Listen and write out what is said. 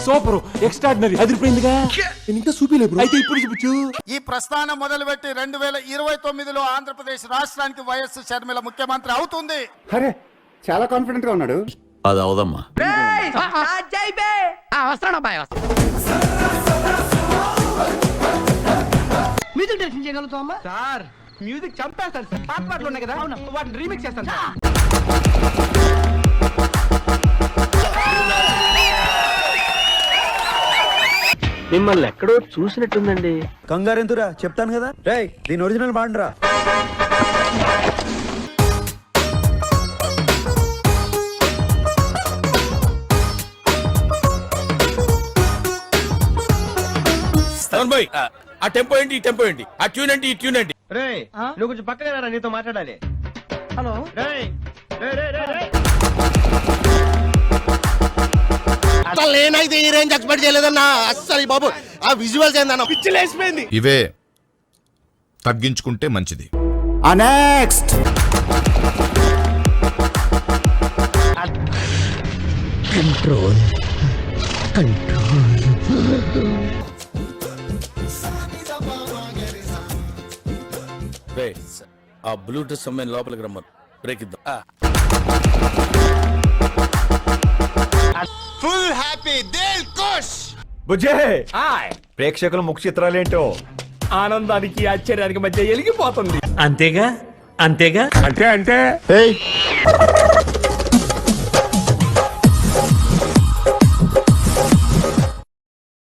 Super extraordinary అదిరిపోయిందిగా ఇంకా చూపిలేదు అయితే ఇప్పుడు చూపించు. ఈ ప్రస్థానం మొదలుపెట్టి 2029లో ఆంధ్రప్రదేశ్ రాష్ట్రానికి వైఎస్ షర్మిల ముఖ్యమంత్రి అవుతుంది. అరే చాలా కాన్ఫిడెంట్ గా ఉన్నాడు. అది అవదమ్మా. మ్యూజిక్ డైరెక్షన్ చేయగలుగుతామా సార్? మ్యూజిక్ చంపేస్తాను సార్. పాత పాటలు ఉన్నాయి కదా వాటిని రీమిక్స్ చేస్తాను సార్. మిమ్మల్ని ఎక్కడో చూసినట్టుందండి. కంగారెంతురా చెప్తాను కదా. రేయ్ దీని ఒరిజినల్ బాండ్రా. ఆ టెంపో ఏంటి, ఈ టెంపో ఏంటి, ఆ ట్యూన్ ఏంటి, ఈ ట్యూన్ ఏంటి? రేయ్ నువ్వు కొంచెం పక్కనే రా, నీతో మాట్లాడాలి. హలో రేయ్ రేయ్ రేయ్ రేయ్ నేనైతే ఈ రేంజ్ ఎక్స్పెక్ట్ చేయలేదన్నా. అస్సలు బాబు ఆ విజువల్స్ ఏందన్నా పిచ్చిలేసిపోయింది. ఇవే తగ్గించుకుంటే మంచిది. నెక్స్ట్ కంట్రోల్ ఆ బ్లూటూత్ సమయం లోపలికి రమ్మను. బ్రేక్ ఇద్దాం. ఫుల్ హ్యాపీ దిల్ ఖుష్. బుజ్జే ప్రేక్షకుల ముఖ చిత్రాలేంటో ఆనందానికి ఆశ్చర్యానికి మధ్య ఎలిగిపోతుంది. అంతేగా అంతేగా అంటే